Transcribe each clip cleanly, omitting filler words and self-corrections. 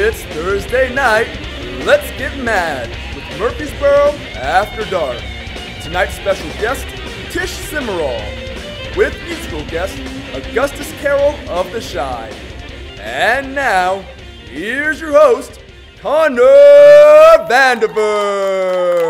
It's Thursday night. Let's get mad with Murfreesboro After Dark. Tonight's special guest, Tish Simeral, with musical guest, Augustus Carroll of the Shy. And now, here's your host, Connor Vandiver.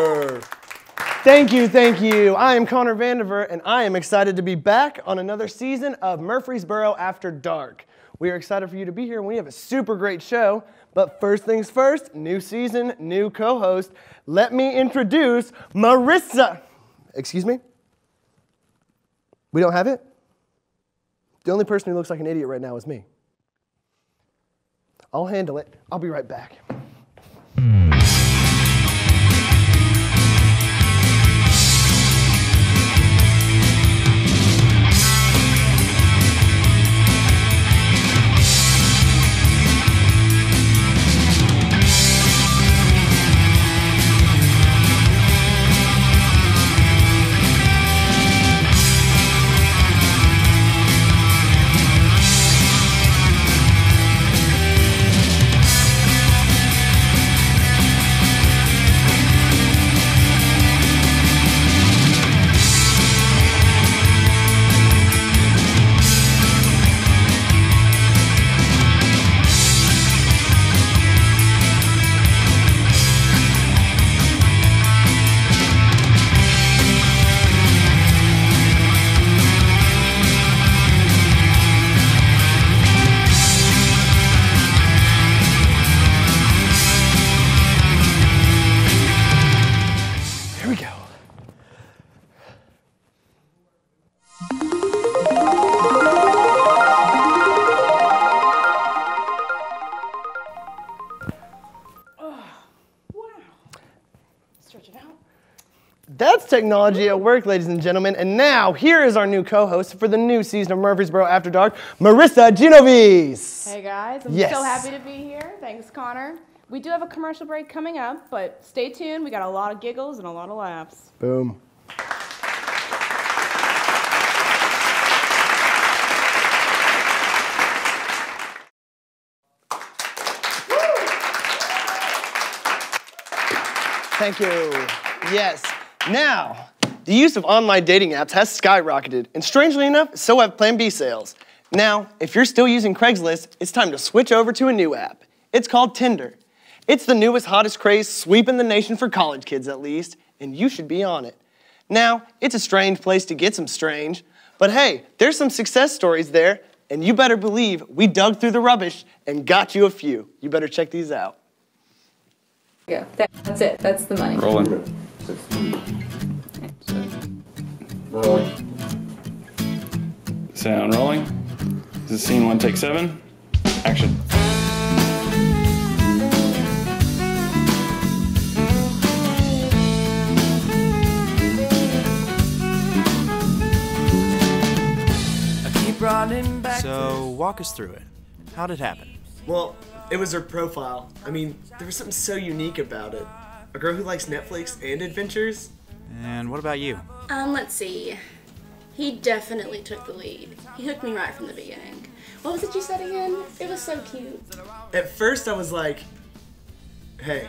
Thank you. I am Connor Vandiver, and I am excited to be back on another season of Murfreesboro After Dark. We are excited for you to be here, and we have a super great show. But first things first, new season, new co-host. Let me introduce Marissa. Excuse me? We don't have it? The only person who looks like an idiot right now is me. I'll handle it. I'll be right back. That's technology at work, ladies and gentlemen. And now, here is our new co-host for the new season of Murfreesboro After Dark, Marissa Genovese. Hey guys, I'm so happy to be here. Thanks, Connor. We do have a commercial break coming up, but stay tuned. We got a lot of giggles and a lot of laughs. Boom. Thank you. Yes. Now, the use of online dating apps has skyrocketed, and strangely enough, so have Plan B sales. Now, if you're still using Craigslist, it's time to switch over to a new app. It's called Tinder. It's the newest, hottest craze sweeping the nation for college kids, at least, and you should be on it. Now, it's a strange place to get some strange, but hey, there's some success stories there, and you better believe we dug through the rubbish and got you a few. You better check these out. Yeah, that's it. That's the money. Rolling. Rolling. Sound rolling. This is scene 1, take 7. Action. So, walk us through it. How'd it happen? Well, it was her profile. I mean, there was something so unique about it. A girl who likes Netflix and adventures. And what about you? Let's see. He definitely took the lead. He hooked me right from the beginning. What was it you said again? It was so cute. At first I was like, hey.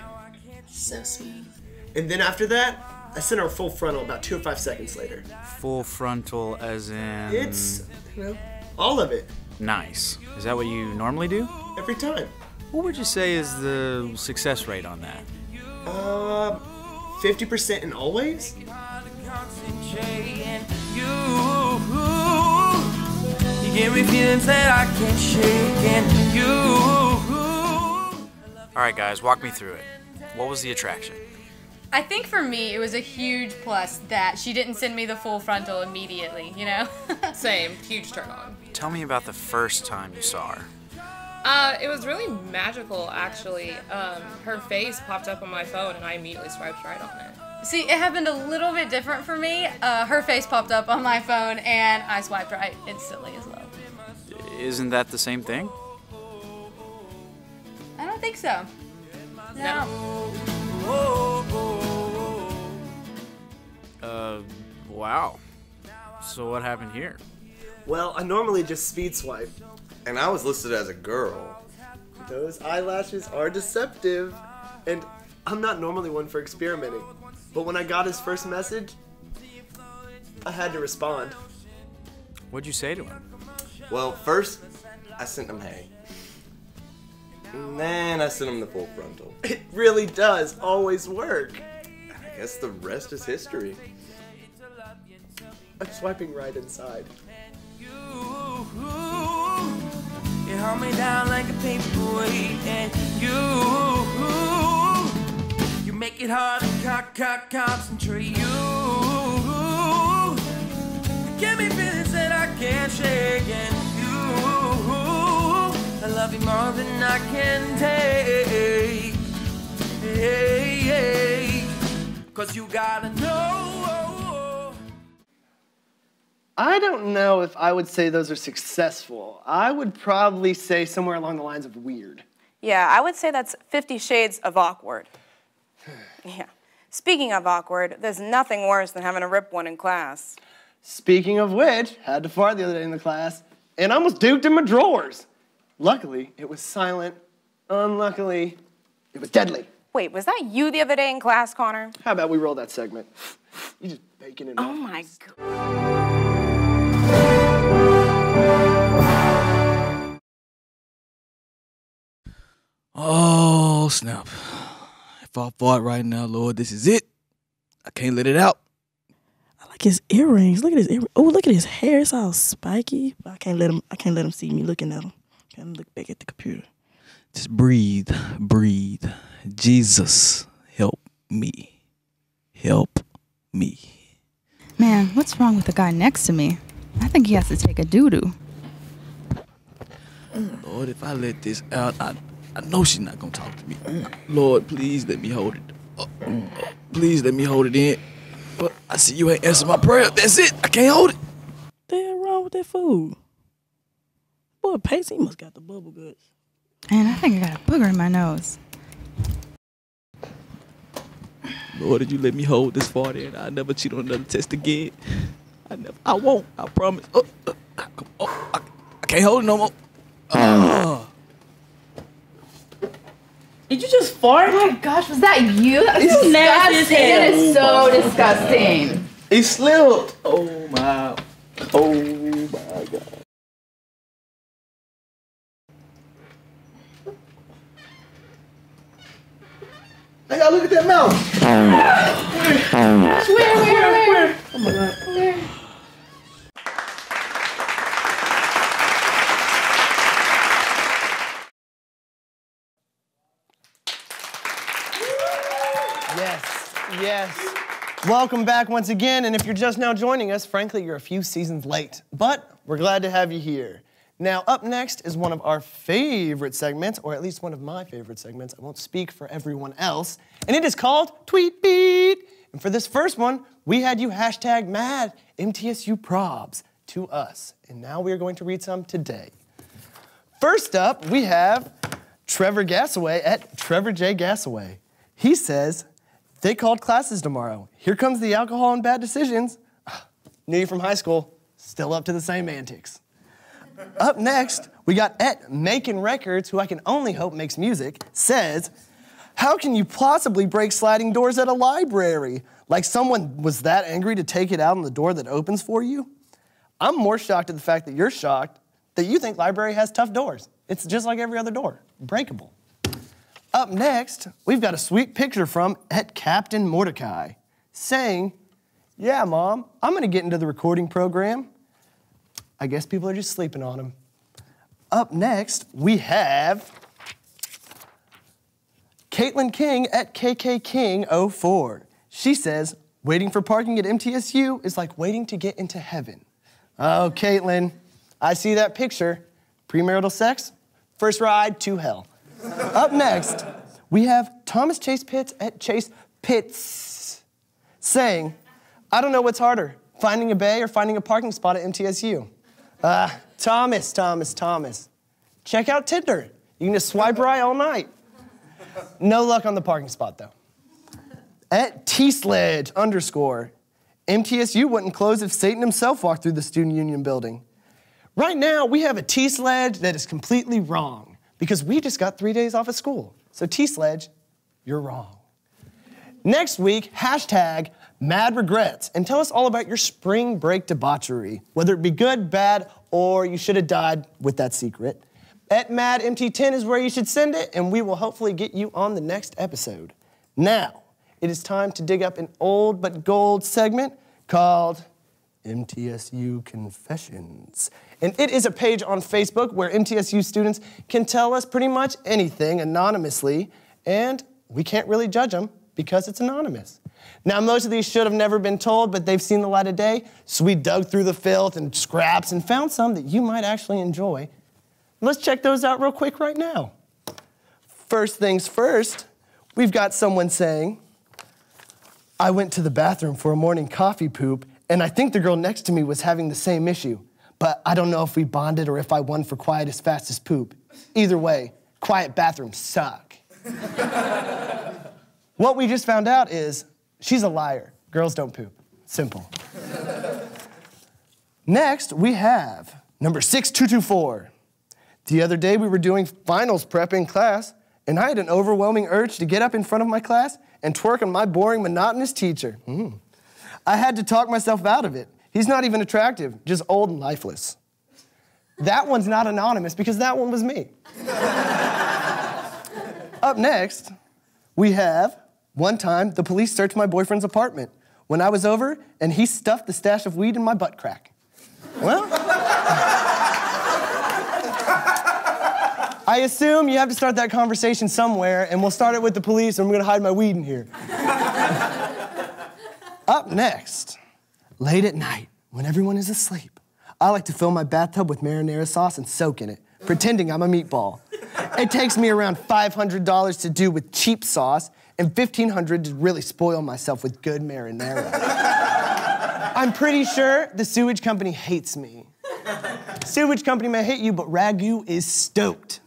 So smooth. And then after that, I sent her full frontal about 2 or 5 seconds later. Full frontal as in... It's, all of it. Nice. Is that what you normally do? Every time. What would you say is the success rate on that? 50% in always? You give me feelings that I can't shake, and you. All right, guys, walk me through it. What was the attraction? I think for me, it was a huge plus that she didn't send me the full frontal immediately, you know? Same, huge turn on. Tell me about the first time you saw her. It was really magical, actually. Her face popped up on my phone and I immediately swiped right on it. See, it happened a little bit different for me. Her face popped up on my phone and I swiped right instantly as well. Isn't that the same thing? I don't think so. No. Wow. So what happened here? Well, I normally just speed swipe. And I was listed as a girl. Those eyelashes are deceptive. And I'm not normally one for experimenting. But when I got his first message, I had to respond. What'd you say to him? Well, first, I sent him hey. And then I sent him the full frontal. It really does always work. I guess the rest is history. I'm swiping right inside. You hold me down like a paperweight, and you make it hard to concentrate. You give me feelings that I can't shake, and I love you more than I can take. Hey, 'cause you gotta know. I don't know if I would say those are successful. I would probably say somewhere along the lines of weird. Yeah, I would say that's 50 Shades of Awkward. Yeah. Speaking of awkward, there's nothing worse than having to rip one in class. Speaking of which, had to fart the other day in the class, and almost duked in my drawers. Luckily, it was silent. Unluckily, it was deadly. Wait, was that you the other day in class, Connor? How about we roll that segment? You just baking it up. Oh my God. Oh, snap. If I fart right now, Lord, this is it. I can't let it out. I like his earrings. Look at his earrings. Oh, look at his hair. It's all spiky. I can't let him see me looking at him. Can't look back at the computer. Just breathe, breathe. Jesus, help me. Help me. Man, what's wrong with the guy next to me? I think he has to take a doo-doo. Lord, if I let this out, I know she's not gonna talk to me. Lord, please let me hold it. Please let me hold it in. But I see you ain't answered my prayer. That's it. I can't hold it. What the hell wrong with that food? Boy, Pacey must got the bubble guts. Man, I think I got a booger in my nose. Lord, did you let me hold this far in? I'll never cheat on another test again. I won't. I promise. I can't hold it no more. Did you just fart? Oh my gosh, was that you? That's It's nasty as disgusting. hell. It is so disgusting. It slipped. Oh my God. Hey, y'all look at that mouth. Where? Oh my God. Where? Yes. Welcome back once again, and if you're just now joining us, frankly, you're a few seasons late, but we're glad to have you here. Now, up next is one of our favorite segments, or at least one of my favorite segments. I won't speak for everyone else, and it is called Tweet Beat. And for this first one, we had you hashtag mad MTSU probs to us, and now we are going to read some today. First up, we have Trevor Gassaway at Trevor J. Gassaway. He says, they called classes tomorrow. Here comes the alcohol and bad decisions. Knew you from high school, still up to the same antics. Up next, we got Making Records, who I can only hope makes music, says, how can you possibly break sliding doors at a library? Like someone was that angry to take it out on the door that opens for you? I'm more shocked at the fact that you're shocked that you think library has tough doors. It's just like every other door, breakable. Up next, we've got a sweet picture from Captain Mordecai saying, yeah, Mom, I'm gonna get into the recording program. I guess people are just sleeping on him. Up next, we have Caitlin King at KKKing04. She says, waiting for parking at MTSU is like waiting to get into heaven. Oh, Caitlin, I see that picture. Premarital sex, first ride to hell. Up next, we have Thomas Chase Pitts at Chase Pitts saying, I don't know what's harder, finding a bay or finding a parking spot at MTSU. Thomas. Check out Tinder. You can just swipe right all night. No luck on the parking spot, though. At T-Sledge _ MTSU wouldn't close if Satan himself walked through the Student Union building. Right now, we have a T-Sledge that is completely wrong because we just got 3 days off of school. So T-Sledge, you're wrong. Next week, hashtag Mad Regrets, and tell us all about your spring break debauchery, whether it be good, bad, or you should have died with that secret. At MadMT10 is where you should send it, and we will hopefully get you on the next episode. Now, it is time to dig up an old but gold segment called MTSU Confessions. And it is a page on Facebook where MTSU students can tell us pretty much anything anonymously, and we can't really judge them because it's anonymous. Now, most of these should have never been told, but they've seen the light of day, so we dug through the filth and scraps and found some that you might actually enjoy. Let's check those out real quick right now. First things first, we've got someone saying, I went to the bathroom for a morning coffee poop, and I think the girl next to me was having the same issue, but I don't know if we bonded or if I won for quietest, fastest poop. Either way, quiet bathrooms suck. What we just found out is she's a liar. Girls don't poop. Simple. Next, we have number 6224. The other day, we were doing finals prep in class, and I had an overwhelming urge to get up in front of my class and twerk on my boring, monotonous teacher. I had to talk myself out of it. He's not even attractive, just old and lifeless. That one's not anonymous because that one was me. Up next, we have, one time, the police searched my boyfriend's apartment when I was over, and he stuffed the stash of weed in my butt crack. Well, I assume you have to start that conversation somewhere, and we'll start it with the police, and I'm gonna hide my weed in here. Up next, late at night, when everyone is asleep, I like to fill my bathtub with marinara sauce and soak in it, pretending I'm a meatball. It takes me around $500 to do with cheap sauce, and $1,500 to really spoil myself with good marinara. I'm pretty sure the sewage company hates me. Sewage company may hate you, but Ragu is stoked.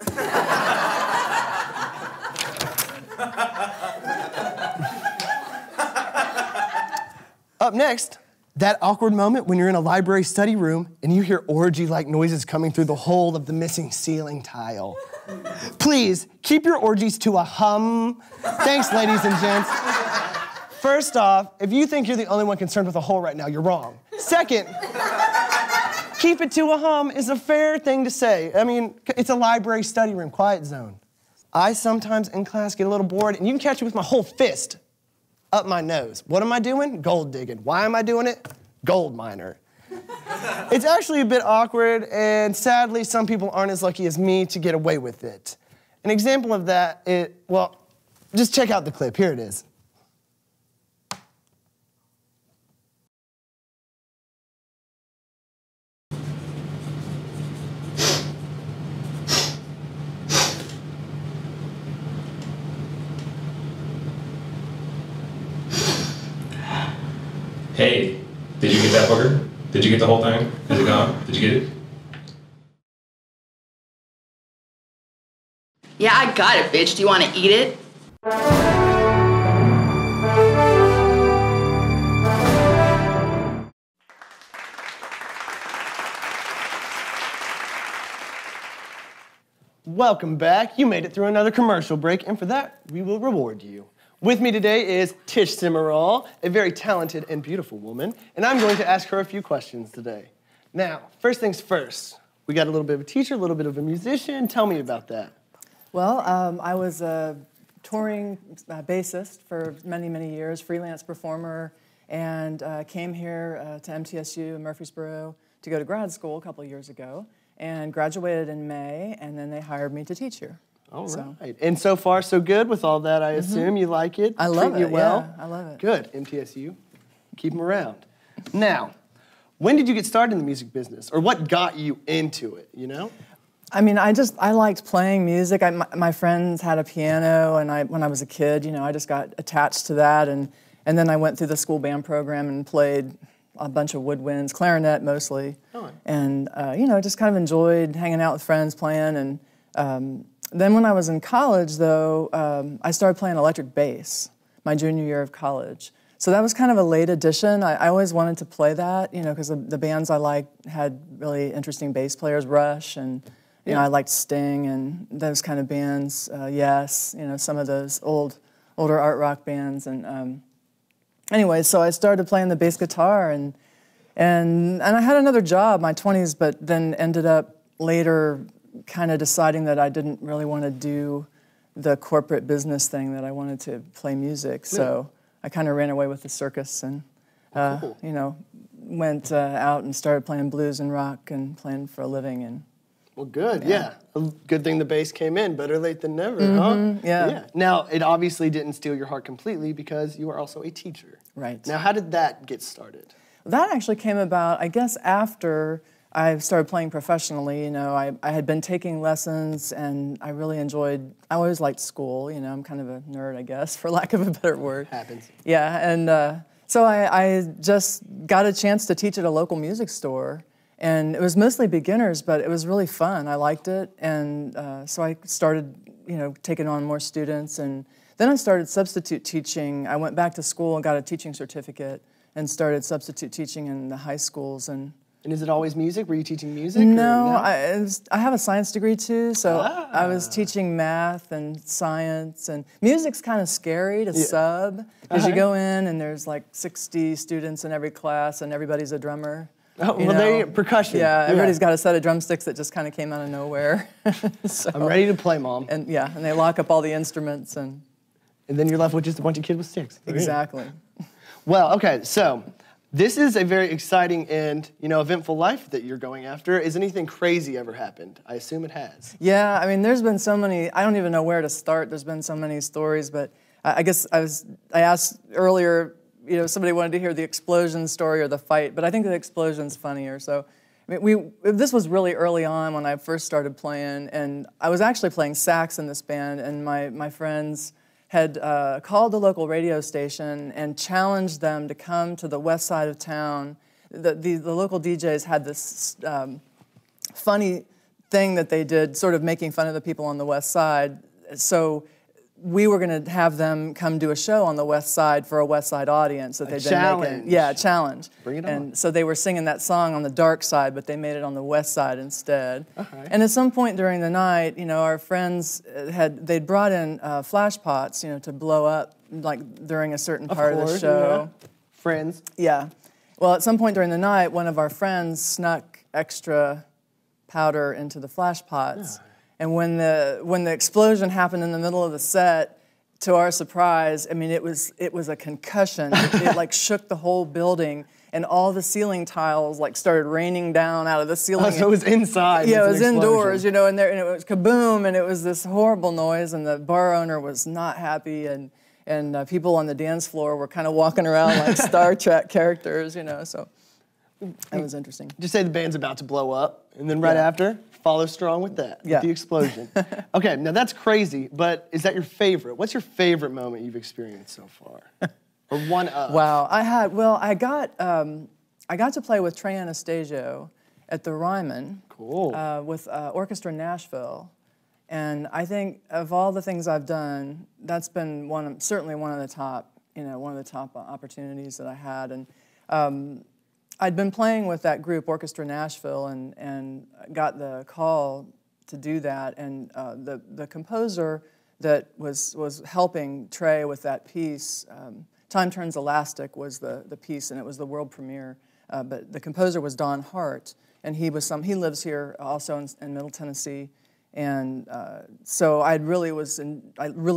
Up next, that awkward moment when you're in a library study room and you hear orgy-like noises coming through the hole of the missing ceiling tile. Please, keep your orgies to a hum. Thanks, ladies and gents. First off, if you think you're the only one concerned with a hole right now, you're wrong. Second, keep it to a hum is a fair thing to say. I mean, it's a library study room, quiet zone. I sometimes in class get a little bored, and you can catch me with my whole fist up my nose. What am I doing? Gold digging. Why am I doing it? Gold miner. It's actually a bit awkward, and sadly, some people aren't as lucky as me to get away with it. An example of that, well, just check out the clip. Here it is. Hey, did you get that booger? Did you get the whole thing? Is it gone? Did you get it? Yeah, I got it, bitch. Do you want to eat it? Welcome back. You made it through another commercial break, and for that, we will reward you. With me today is Tish Simeral, a very talented and beautiful woman, and I'm going to ask her a few questions today. Now, first things first, we got a little bit of a teacher, a little bit of a musician. Tell me about that. Well, I was a touring bassist for many, many years, freelance performer, and came here to MTSU in Murfreesboro to go to grad school a couple of years ago, and graduated in May, and then they hired me to teach here. All right. And so far, so good with all that, I assume. You like it? I love Treat you it, well? yeah, I love it. Good, MTSU. Keep them around. Now, when did you get started in the music business? Or what got you into it, you know? I mean, I liked playing music. My friends had a piano, and when I was a kid, you know, I just got attached to that, and then I went through the school band program and played a bunch of woodwinds, clarinet mostly, and you know, just kind of enjoyed hanging out with friends, playing, and then when I was in college, though, I started playing electric bass my junior year of college. So that was kind of a late addition. I always wanted to play that, you know, because the bands I liked had really interesting bass players, Rush, and you know, I liked Sting and those kind of bands. Yes, you know, some of those older art rock bands. And anyway, so I started playing the bass guitar, and I had another job, my 20s, but then ended up later kind of deciding that I didn't really want to do the corporate business thing, that I wanted to play music. So I kind of ran away with the circus and, you know, went out and started playing blues and rock and playing for a living. And well, good, yeah. Good thing the bass came in. Better late than never, huh? Yeah. Now, it obviously didn't steal your heart completely because you are also a teacher. Right. Now, how did that get started? That actually came about, I guess, after I started playing professionally. You know, I had been taking lessons, and I really enjoyed, I always liked school. You know, I'm kind of a nerd, I guess, for lack of a better word. Happens. Yeah, and so I just got a chance to teach at a local music store, and it was mostly beginners, but it was really fun. I liked it, and so I started, you know, taking on more students, and then I started substitute teaching. I went back to school and got a teaching certificate and started substitute teaching in the high schools. And is it always music? Were you teaching music? No, I have a science degree too, so I was teaching math and science, and music's kind of scary to sub, because you go in and there's like 60 students in every class and everybody's a drummer. Oh, well, percussion. Yeah, everybody's got a set of drumsticks that just kind of came out of nowhere. So, I'm ready to play, Mom. And and they lock up all the instruments, and then you're left with just a bunch of kids with sticks. Exactly. Well, okay, so this is a very exciting and, you know, eventful life that you're going after. Has anything crazy ever happened? I assume it has. Yeah, I mean, there's been so many, I don't even know where to start. There's been so many stories, but I guess I asked earlier, you know, somebody wanted to hear the explosion story or the fight, but I think the explosion's funnier. So, I mean, this was really early on when I first started playing, and I was actually playing sax in this band, and my friends had called the local radio station and challenged them to come to the west side of town. The local DJs had this funny thing that they did, sort of making fun of the people on the west side. So we were going to have them come do a show on the west side for a west side audience that they'd been making. Yeah, a challenge. Bring it on. And so they were singing that song on the dark side, but they made it on the west side instead. Okay. And at some point during the night, you know, our friends they'd brought in flash pots, you know, to blow up like during a certain part of the show. Yeah. Friends. Yeah. Well, at some point during the night, one of our friends snuck extra powder into the flash pots. Yeah. And when the explosion happened in the middle of the set, to our surprise, I mean, it was a concussion. It like shook the whole building, and all the ceiling tiles like started raining down out of the ceiling. Oh, so it was inside. Yeah, it was indoors, you know, and it was kaboom, and it was this horrible noise, and the bar owner was not happy, and people on the dance floor were kind of walking around like Star Trek characters, you know. So that was interesting. Just say the band's about to blow up, and then right after, follow strong with that, with the explosion. Okay, now that's crazy, but is that your favorite? What's your favorite moment you've experienced so far? Or one of? Wow, I got to play with Trey Anastasio at the Ryman. Cool. With Orchestra Nashville. And I think of all the things I've done, that's been certainly one of the top opportunities that I had. And I'd been playing with that group, Orchestra Nashville, and got the call to do that. And the composer that was helping Trey with that piece, Time Turns Elastic was the piece, and it was the world premiere. But the composer was Don Hart, and he lives here also in Middle Tennessee. And so I really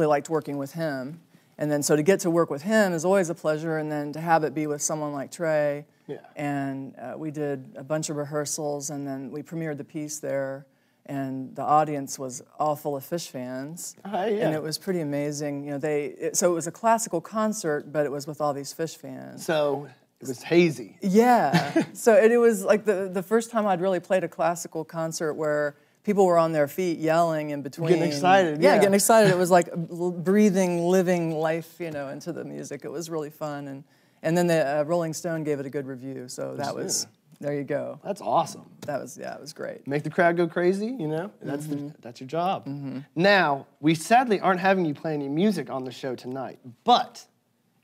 liked working with him. And then so to get to work with him is always a pleasure, and then to have it be with someone like Trey. Yeah. And we did a bunch of rehearsals, and then we premiered the piece there, and the audience was all full of Fish fans. And it was pretty amazing. You know, so it was a classical concert, but it was with all these Fish fans. So it was hazy. Yeah. So it was like the first time I'd really played a classical concert where people were on their feet yelling in between. Getting excited. Yeah, getting excited. It was like breathing, living life, you know, into the music. It was really fun. And then the Rolling Stone gave it a good review, so that was, there you go. That's awesome. That was, it was great. Make the crowd go crazy, you know? That's your job. Now, we sadly aren't having you play any music on the show tonight, but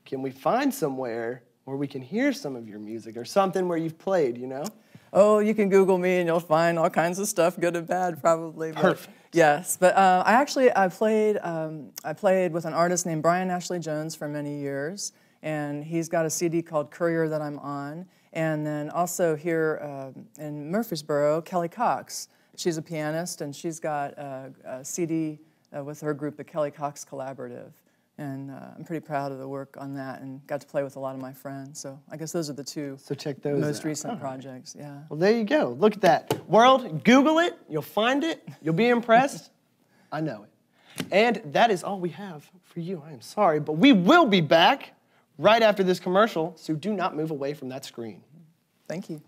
can we find somewhere where we can hear some of your music or something where you've played, you know? Oh, you can Google me and you'll find all kinds of stuff, good and bad, probably. Perfect. Yes, but I played with an artist named Brian Ashley Jones for many years, and he's got a CD called Courier that I'm on. And then also here in Murfreesboro, Kelly Cox. She's a pianist, and she's got a CD with her group, the Kelly Cox Collaborative. And I'm pretty proud of the work on that, and got to play with a lot of my friends. So I guess those are the two most recent projects. Yeah. Well, there you go. Look at that. World, Google it. You'll find it. You'll be impressed. I know it. And that is all we have for you. I am sorry, but we will be back right after this commercial, so do not move away from that screen. Thank you.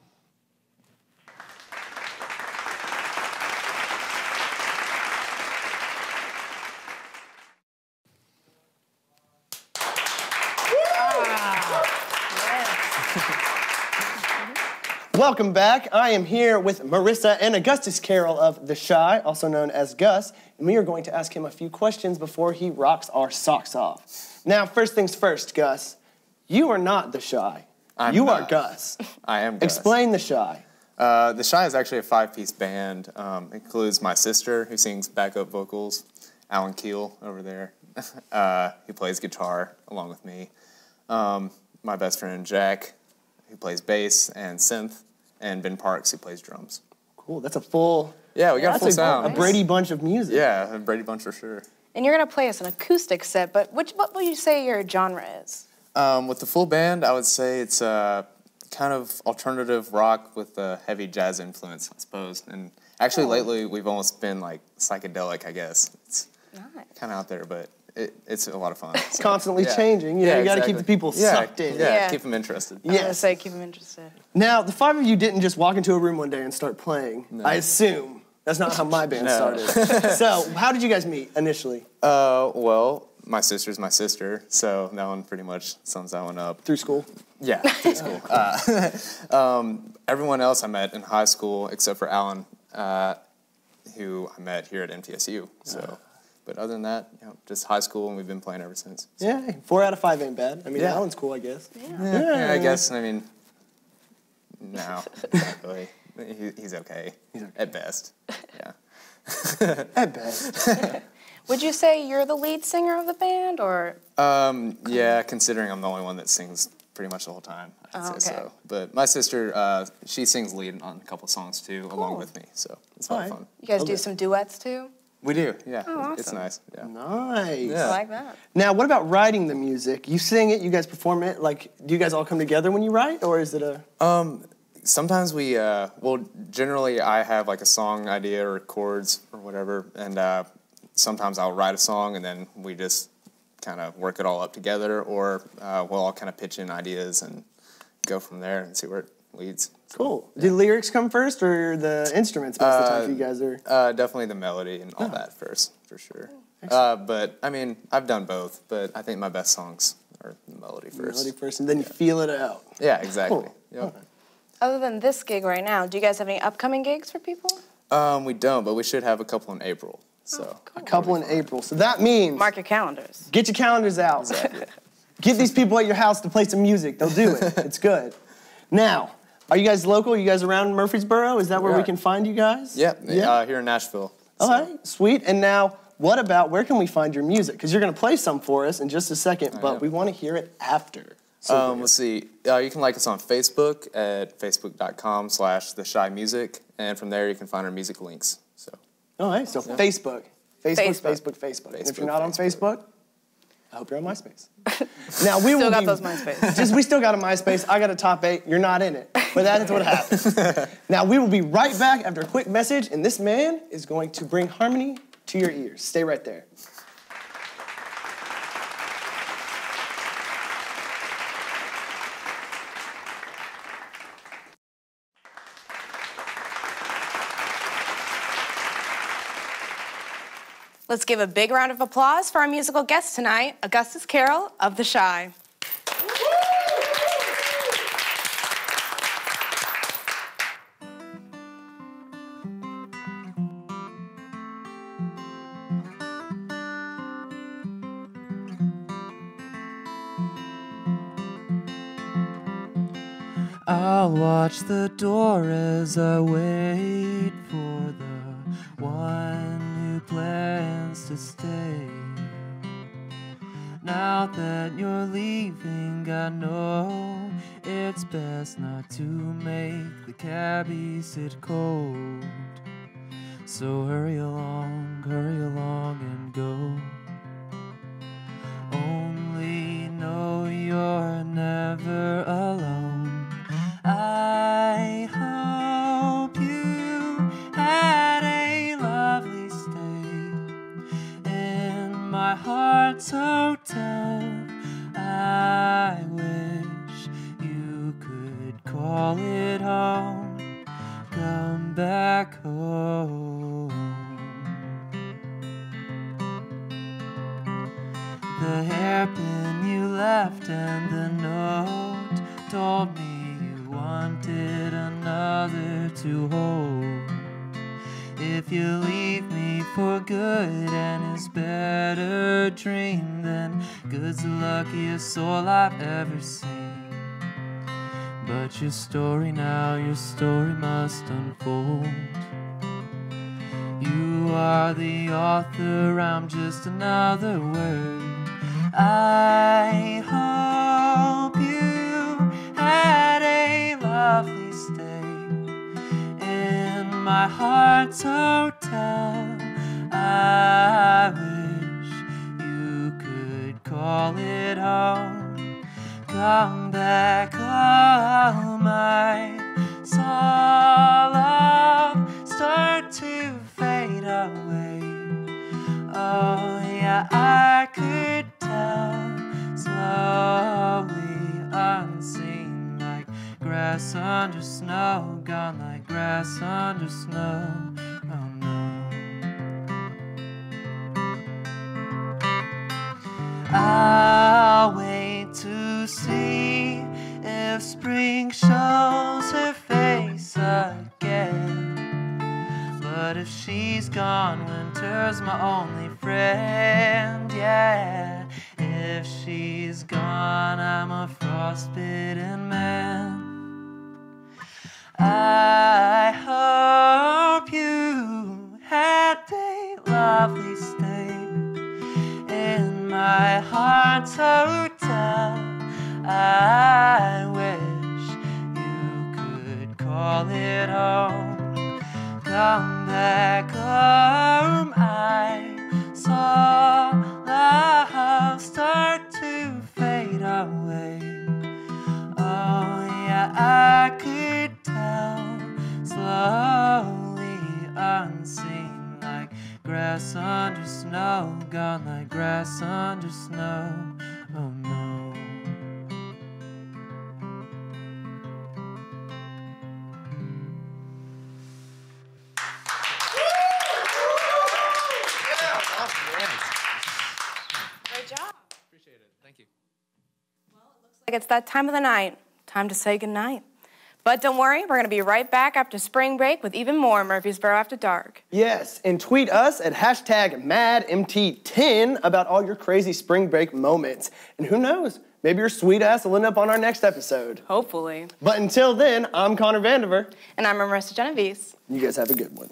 Welcome back. I am here with Marissa and Augustus Carroll of The Shy, also known as Gus, and we are going to ask him a few questions before he rocks our socks off. Now, first things first, Gus, you are not The Shy. You are Gus. I am Gus. Explain The Shy. The Shy is actually a 5-piece band. It includes my sister, who sings backup vocals, Alan Keel over there. He plays guitar along with me. My best friend, Jack, who plays bass and synth, and Ben Parks, who plays drums. Cool, that's a full... Yeah, we got a full sound. A Brady Bunch of music. Yeah, a Brady Bunch for sure. And you're going to play us an acoustic set, but what would you say your genre is? With the full band, I would say it's kind of alternative rock with a heavy jazz influence, I suppose. And actually, lately, we've almost been like psychedelic, I guess. It's kind of out there, but it's a lot of fun. So, constantly changing. You know, you got to keep the people sucked in. Yeah, keep them interested. I was going to say, keep them interested. Now, the 5 of you didn't just walk into a room one day and start playing. No. I assume. That's not how my band started. So, how did you guys meet initially? Well, my sister's my sister, so that one pretty much sums that one up. Through school? Yeah, through school. Everyone else I met in high school, except for Alan, who I met here at MTSU. So, but other than that, you know, just high school, and we've been playing ever since. So. Yeah, 4 out of 5 ain't bad. I mean, Alan's cool, I guess. Yeah, I guess. I mean, no, not really. He's okay. At best. Yeah. At best. Would you say you're the lead singer of the band, or? Yeah, considering I'm the only one that sings pretty much the whole time, I'd say so. But my sister, she sings lead on a couple songs too, along with me, so it's a lot of fun. You guys do some duets too? We do, yeah. Oh, awesome. It's nice. Yeah. Nice. Yeah. I like that. Now, what about writing the music? You sing it, you guys perform it. Like, do you guys all come together when you write, or is it a? Sometimes we, well, generally I have like a song idea or chords or whatever, and sometimes I'll write a song and then we just kind of work it all up together, or we'll all kind of pitch in ideas and go from there and see where it leads. So, cool. Do lyrics come first, or the instruments most of the time for you guys are? Definitely the melody and all that first, for sure. But, I mean, I've done both, but I think my best songs are the melody first. Melody first, and then you feel it out. Yeah, exactly. Cool. Yep. Okay. Other than this gig right now, do you guys have any upcoming gigs for people? We don't, but we should have a couple in April. So a couple in April. So that means mark your calendars. Get your calendars out. Exactly. Get these people at your house to play some music. They'll do it. It's good. Now, are you guys local? You guys around Murfreesboro? Is that where we can find you guys? Yep. Here in Nashville. All right, sweet. And now, what about where can we find your music? Because you're going to play some for us in just a second, but we want to hear it after. So let's see. You can like us on Facebook at facebook.com/theshymusic, and from there you can find our music links. So. All right. So Facebook. And if you're not on Facebook, I hope you're on MySpace. Now we still got those MySpace. We still got a MySpace. I got a top 8. You're not in it, but that is what happens. Now we will be right back after a quick message, and this man is going to bring harmony to your ears. Stay right there. Let's give a big round of applause for our musical guest tonight, Augustus Carroll of The Shy. I'll watch the door as I wait for the one who plans to stay. Now that you're leaving, I know it's best not to make the cabbie sit cold. So hurry along and go. Only know you're never alone. I hope you had a lovely stay in my heart's hotel. I wish you could call it home. Come back home. The hairpin you left and the note told me you wanted another to hold. If you leave me for good and it's better dream, then good's the luckiest soul I've ever seen. But your story now, your story must unfold. You are the author, I'm just another word. I hope you had a lovely stay in my heart's hotel. I wish you could call it home. Come back home. I saw love start to fade away. Oh yeah, I could tell, slowly unseen, like grass under snow, gone like grass under snow. Oh no. I'll wait to see if spring shows her face again. But if she's gone, winter's my only friend, yeah. If she's gone, I'm a frostbitten man. I hope you had a lovely stay in my heart's hotel. I wish you could call it home. Come back home. I saw love start to fade away. Oh yeah, I could tell, slowly unseen, like grass under snow, gone like grass under snow. Oh no. Great job. Appreciate it. Thank you. Like it's that time of the night. Time to say goodnight. But don't worry, we're going to be right back after spring break with even more Murfreesboro After Dark. Yes, and tweet us at #MadMT10 about all your crazy spring break moments. And who knows, maybe your sweet ass will end up on our next episode. Hopefully. But until then, I'm Connor Vandiver. And I'm Marissa Genevese. You guys have a good one.